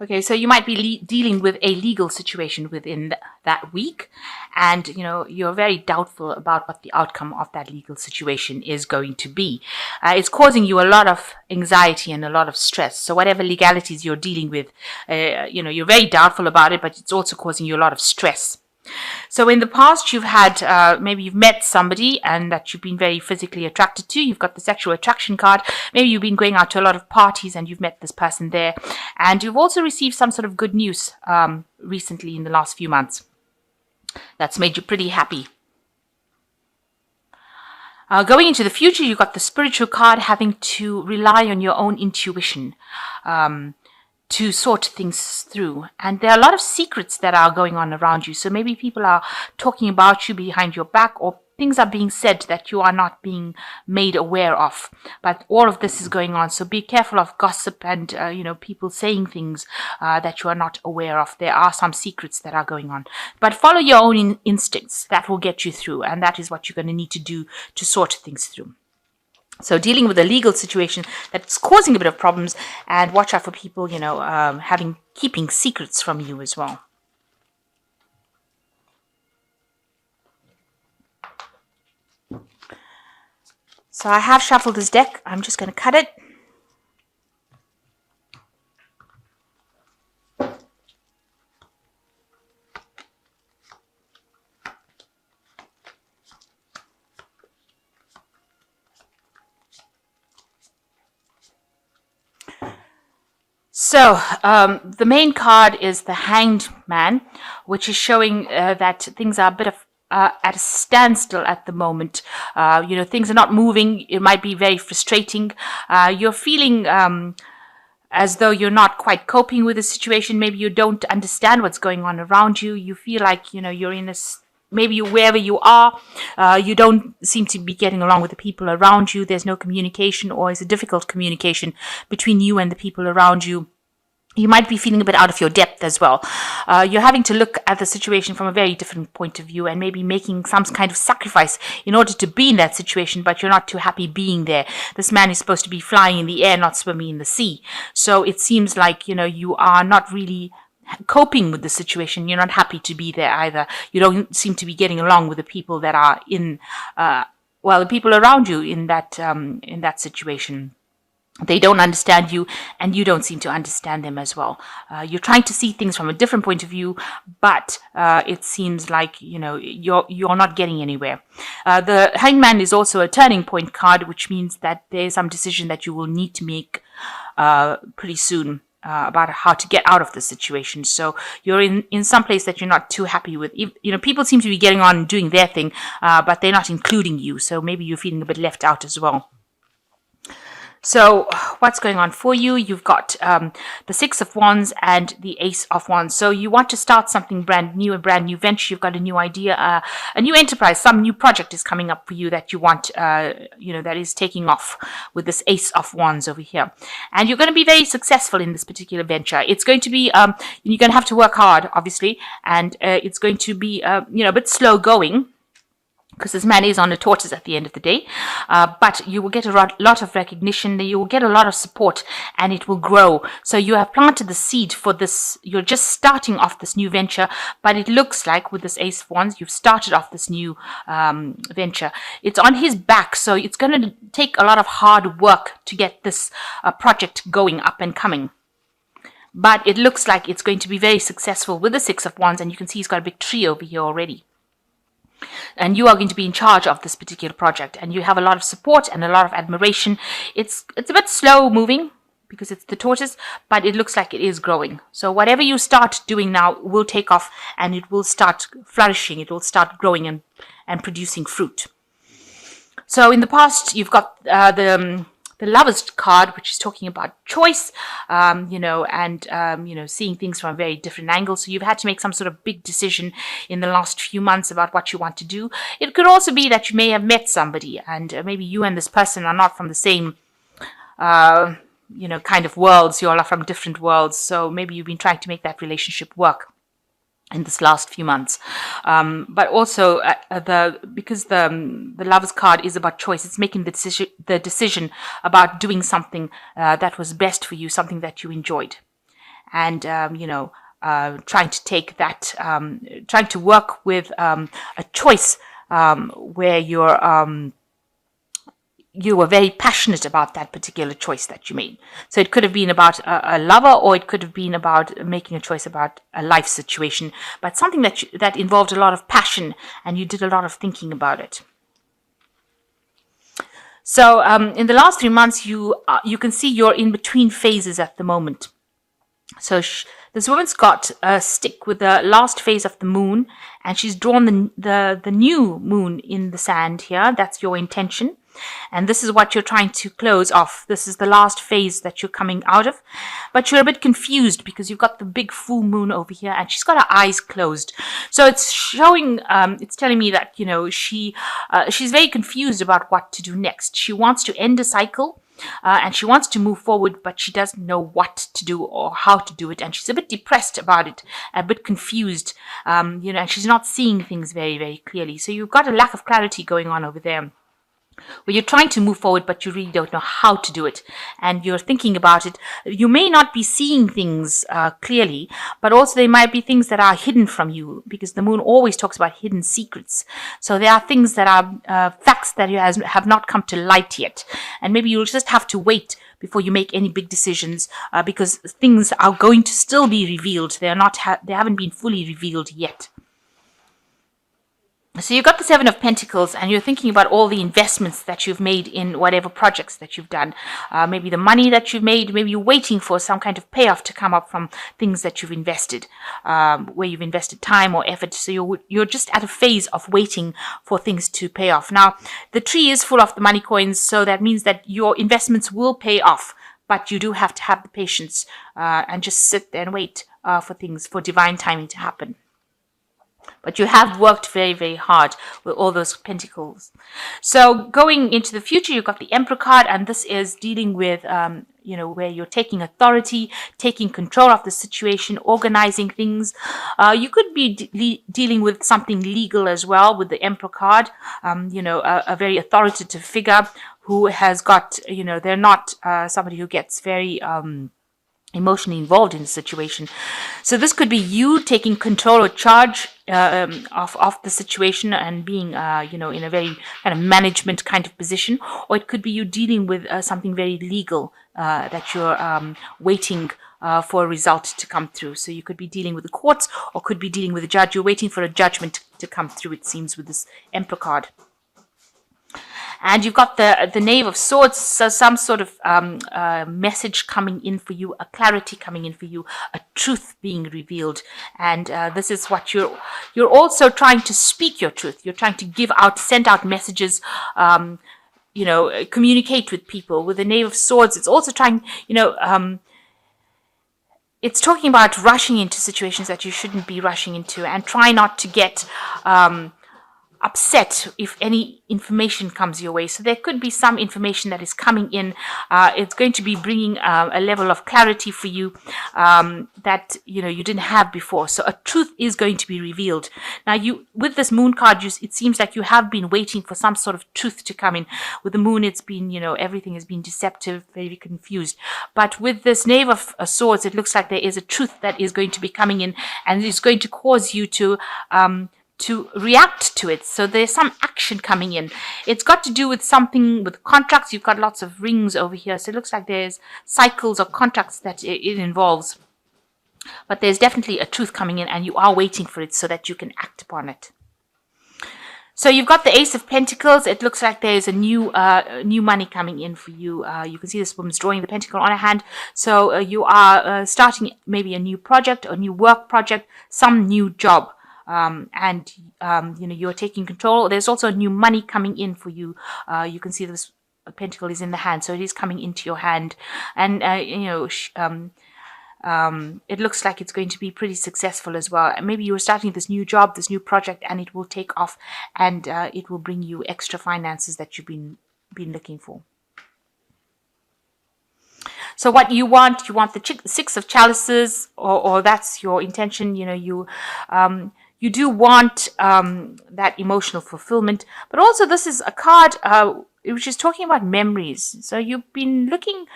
Okay, so you might be dealing with a legal situation within that week, and you're very doubtful about what the outcome of that legal situation is going to be. It's causing you a lot of anxiety and a lot of stress. So whatever legalities you're dealing with, you're very doubtful about it, but it's also causing you a lot of stress. So in the past, you've had, maybe you've met somebody and that you've been very physically attracted to. You've got the sexual attraction card. Maybe you've been going out to a lot of parties and you've met this person there. And you've also received some sort of good news recently in the last few months. That's made you pretty happy. Going into the future, you've got the spiritual card, having to rely on your own intuition to sort things through. And there are a lot of secrets that are going on around you. So maybe people are talking about you behind your back, or things are being said that you are not being made aware of. But all of this is going on. So be careful of gossip and, people saying things that you are not aware of. There are some secrets that are going on. But follow your own instincts. That will get you through. And that is what you're going to need to do to sort things through. So dealing with a legal situation that's causing a bit of problems, and watch out for people, keeping secrets from you as well. So I have shuffled this deck. I'm just going to cut it. So the main card is the Hanged Man, which is showing that things are a bit of at a standstill at the moment. Things are not moving. It might be very frustrating. You're feeling as though you're not quite coping with the situation. Maybe you don't understand what's going on around you. You feel like, you're in maybe wherever you are, you don't seem to be getting along with the people around you. There's no communication, or it's a difficult communication between you and the people around you. You might be feeling a bit out of your depth as well. You're having to look at the situation from a very different point of view, and maybe making some kind of sacrifice in order to be in that situation, but you're not too happy being there. This man is supposed to be flying in the air, not swimming in the sea. So it seems like, you are not really coping with the situation. You're not happy to be there either. You don't seem to be getting along with the people that are the people around you in that situation. They don't understand you, and you don't seem to understand them as well. You're trying to see things from a different point of view, but it seems like you're not getting anywhere. The Hangman is also a turning point card, which means that there's some decision that you will need to make pretty soon about how to get out of the situation. So you're in some place that you're not too happy with. People seem to be getting on and doing their thing, but they're not including you. So maybe you're feeling a bit left out as well. So what's going on for you? You've got the Six of Wands and the Ace of Wands. So you want to start something brand new, a brand new venture. You've got a new idea, a new enterprise. Some new project is coming up for you that you want, that is taking off with this Ace of Wands over here. And you're going to be very successful in this particular venture. It's going to be, you're going to have to work hard, obviously, and it's going to be, a bit slow going, because this man is on a tortoise at the end of the day. But you will get a lot of recognition, you will get a lot of support, and it will grow. So you have planted the seed for this. You're just starting off this new venture, but it looks like with this Ace of Wands, you've started off this new venture. It's on his back, so it's going to take a lot of hard work to get this project going, up and coming. But it looks like it's going to be very successful with the Six of Wands, and you can see he's got a big tree over here already. And you are going to be in charge of this particular project, and you have a lot of support and a lot of admiration. It's a bit slow moving because it's the tortoise, but it looks like it is growing. So whatever you start doing now will take off, and it will start flourishing. It will start growing and producing fruit. So in the past, you've got the Lover's card, which is talking about choice, seeing things from a very different angle. So you've had to make some sort of big decision in the last few months about what you want to do. It could also be that you may have met somebody, and maybe you and this person are not from the same, kind of worlds. You all are from different worlds. So maybe you've been trying to make that relationship work in this last few months, but also because the Lover's card is about choice. It's making the decision about doing something that was best for you, something that you enjoyed. and trying to take that, trying to work with a choice where you were very passionate about that particular choice that you made. So it could have been about a lover, or it could have been about making a choice about a life situation, but something that involved a lot of passion, and you did a lot of thinking about it. So in the last 3 months, you can see you're in between phases at the moment. So this woman's got a stick with the last phase of the moon, and she's drawn the new moon in the sand here. That's your intention. And this is what you're trying to close off. This is the last phase that you're coming out of. But you're a bit confused because you've got the big full moon over here, and she's got her eyes closed. So it's showing, it's telling me that, she's very confused about what to do next. She wants to end a cycle. And she wants to move forward, but she doesn't know what to do or how to do it. And she's a bit depressed about it, a bit confused, and she's not seeing things very, very clearly. So you've got a lack of clarity going on over there, where you're trying to move forward, but you really don't know how to do it. And you're thinking about it. You may not be seeing things clearly, but also there might be things that are hidden from you, because the moon always talks about hidden secrets. So there are things that are facts that have not come to light yet. And maybe you'll just have to wait before you make any big decisions, because things are going to still be revealed. They haven't been fully revealed yet. So you've got the Seven of Pentacles, and you're thinking about all the investments that you've made in whatever projects that you've done. Maybe the money that you've made, maybe you're waiting for some kind of payoff to come up from things that you've invested, where you've invested time or effort. So you're just at a phase of waiting for things to pay off. Now, the tree is full of the money coins, so that means that your investments will pay off. But you do have to have the patience and just sit there and wait for divine timing to happen. But you have worked very, very hard with all those pentacles. So going into the future, you've got the Emperor card, and this is dealing with, where you're taking authority, taking control of the situation, organizing things. You could be dealing with something legal as well with the Emperor card, a very authoritative figure who has got, they're not somebody who gets very emotionally involved in the situation. So this could be you taking control or charge of the situation and being, in a very kind of management kind of position, or it could be you dealing with something very legal that you're waiting for a result to come through. So you could be dealing with the courts, or could be dealing with a judge. You're waiting for a judgment to come through, it seems, with this Emperor card. And you've got the Knave of Swords, so some sort of message coming in for you, a clarity coming in for you, a truth being revealed. And this is what you're also trying to speak your truth. You're trying to send out messages, communicate with people. With the Knave of Swords, it's also trying, it's talking about rushing into situations that you shouldn't be rushing into, and try not to get upset if any information comes your way. So there could be some information that is coming in. It's going to be bringing a level of clarity for you that you didn't have before. So a truth is going to be revealed. Now, with this Moon card, it seems like you have been waiting for some sort of truth to come in. With the Moon, it's been, everything has been deceptive, very confused. But with this Knave of Swords, it looks like there is a truth that is going to be coming in, and it's going to cause you to react to it. So there's some action coming in. It's got to do with something with contracts. You've got lots of rings over here. So it looks like there's cycles or contracts that it involves. But there's definitely a truth coming in, and you are waiting for it so that you can act upon it. So you've got the Ace of Pentacles. It looks like there's a new money coming in for you. You can see this woman's drawing the pentacle on her hand. So you are starting maybe a new project, a new work project, some new job. You're taking control. There's also new money coming in for you. You can see this pentacle is in the hand, so it is coming into your hand. And, it looks like it's going to be pretty successful as well. And maybe you're starting this new job, this new project, and it will take off, and it will bring you extra finances that you've been looking for. So what you want the Six of Chalices, or that's your intention. You do want that emotional fulfillment, but also this is a card which is talking about memories. So you've been looking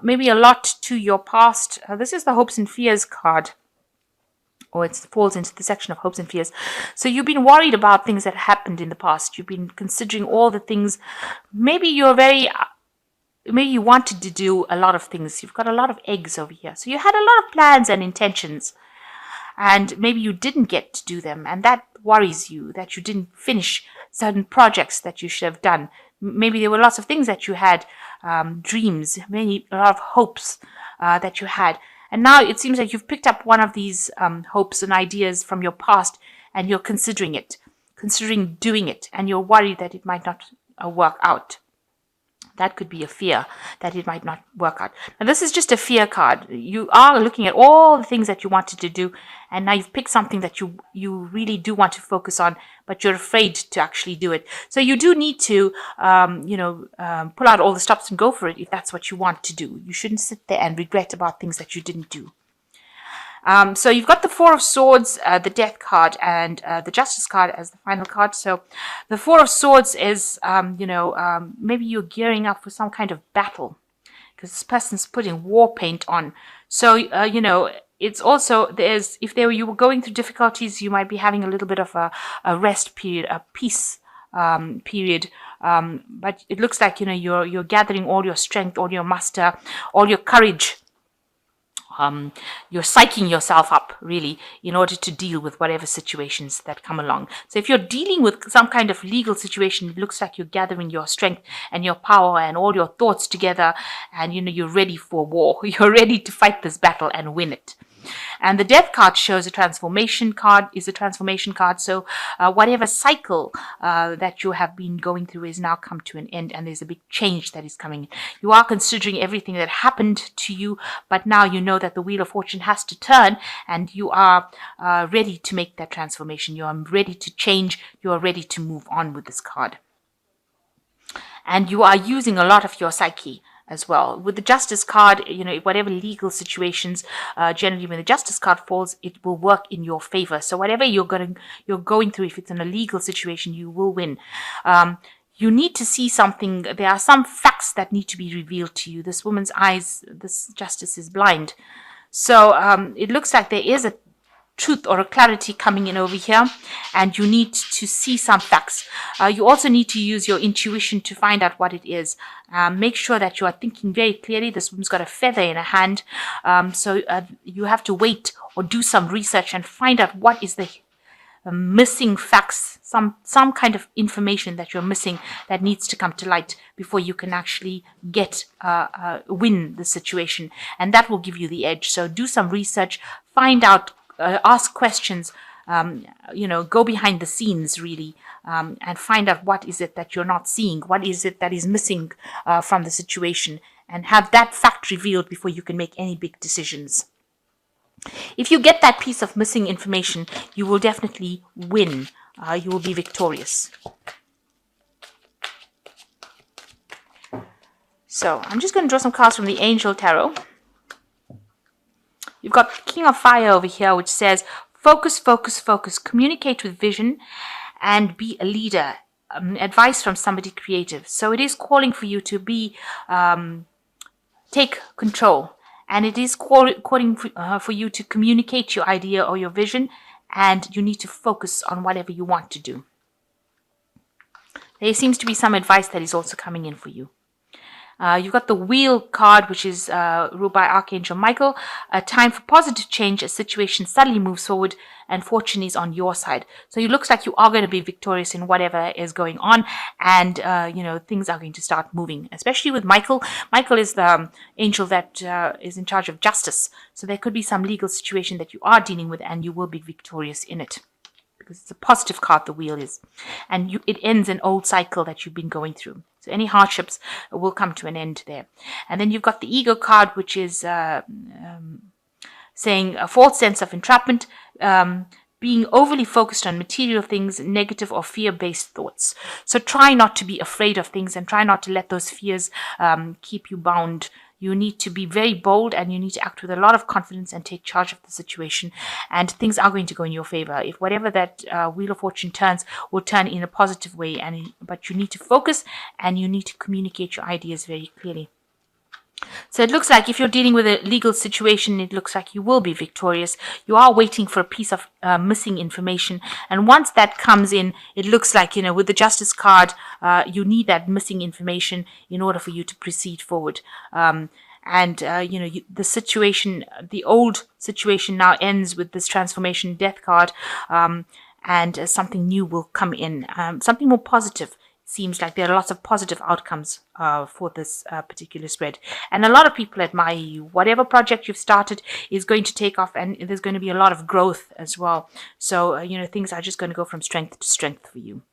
maybe a lot to your past. This is the hopes and fears card, or it falls into the section of hopes and fears. So you've been worried about things that happened in the past. You've been considering all the things. Maybe you wanted to do a lot of things. You've got a lot of eggs over here. So you had a lot of plans and intentions, and maybe you didn't get to do them, and that worries you, that you didn't finish certain projects that you should have done. Maybe there were lots of things that you had, dreams, maybe a lot of hopes that you had. And now it seems like you've picked up one of these hopes and ideas from your past, and you're considering doing it, and you're worried that it might not work out. That could be a fear that it might not work out. Now, this is just a fear card. You are looking at all the things that you wanted to do, and now you've picked something that you really do want to focus on, but you're afraid to actually do it. So you do need to, pull out all the stops and go for it if that's what you want to do. You shouldn't sit there and regret about things that you didn't do. So you've got the Four of Swords, the Death card, and the Justice card as the final card. So the Four of Swords is, maybe you're gearing up for some kind of battle, because this person's putting war paint on. So, it's also, if you were going through difficulties, you might be having a little bit of a rest period, a peace period. But it looks like, you're gathering all your strength, all your muster, all your courage. You're psyching yourself up, really, in order to deal with whatever situations that come along. So if you're dealing with some kind of legal situation, it looks like you're gathering your strength and your power and all your thoughts together, and you're ready for war. You're ready to fight this battle and win it. And the Death card shows a transformation card, So whatever cycle that you have been going through is now come to an end, and there's a big change that is coming. You are considering everything that happened to you, but now you know that the Wheel of Fortune has to turn, and you are ready to make that transformation. You are ready to change. You are ready to move on with this card. And you are using a lot of your psyche as well. With the Justice card, whatever legal situations, generally when the Justice card falls, it will work in your favor. So whatever you're going through, if it's in a legal situation, you will win. You need to see something. There are some facts that need to be revealed to you. This woman's eyes, this Justice is blind. So it looks like there is a truth or a clarity coming in over here, and you need to see some facts. You also need to use your intuition to find out what it is. Make sure that you are thinking very clearly. This woman's got a feather in her hand, so you have to wait or do some research and find out what is the missing facts, some kind of information that you're missing that needs to come to light before you can actually win the situation, and that will give you the edge. So do some research, find out, ask questions, go behind the scenes, really, and find out what is it that you're not seeing, what is it that is missing from the situation, and have that fact revealed before you can make any big decisions. If you get that piece of missing information, you will definitely win. You will be victorious. So I'm just going to draw some cards from the Angel Tarot. You've got King of Fire over here, which says, focus, focus, focus, communicate with vision, and be a leader. Advice from somebody creative. So it is calling for you to take control. And it is calling for you to communicate your idea or your vision, and you need to focus on whatever you want to do. There seems to be some advice that is also coming in for you. You've got the Wheel card, which is ruled by Archangel Michael. A time for positive change. A situation suddenly moves forward, and fortune is on your side. So it looks like you are going to be victorious in whatever is going on, and things are going to start moving. Especially with Michael. Michael is the angel that is in charge of justice. So there could be some legal situation that you are dealing with, and you will be victorious in it, because it's a positive card, the Wheel is, and it ends an old cycle that you've been going through. So any hardships will come to an end there. And then you've got the Ego card, which is saying a false sense of entrapment, being overly focused on material things, negative or fear-based thoughts. So try not to be afraid of things, and try not to let those fears keep you bound. You need to be very bold, and you need to act with a lot of confidence and take charge of the situation. And things are going to go in your favor. If whatever that Wheel of Fortune turns will turn in a positive way, but you need to focus and you need to communicate your ideas very clearly. So it looks like if you're dealing with a legal situation, it looks like you will be victorious. You are waiting for a piece of missing information. And once that comes in, it looks like, with the Justice card, you need that missing information in order for you to proceed forward. The situation, the old situation now ends with this transformation death card, and something new will come in, something more positive. Seems like there are lots of positive outcomes for this particular spread. And a lot of people admire you. Whatever project you've started is going to take off, and there's going to be a lot of growth as well. So, things are just going to go from strength to strength for you.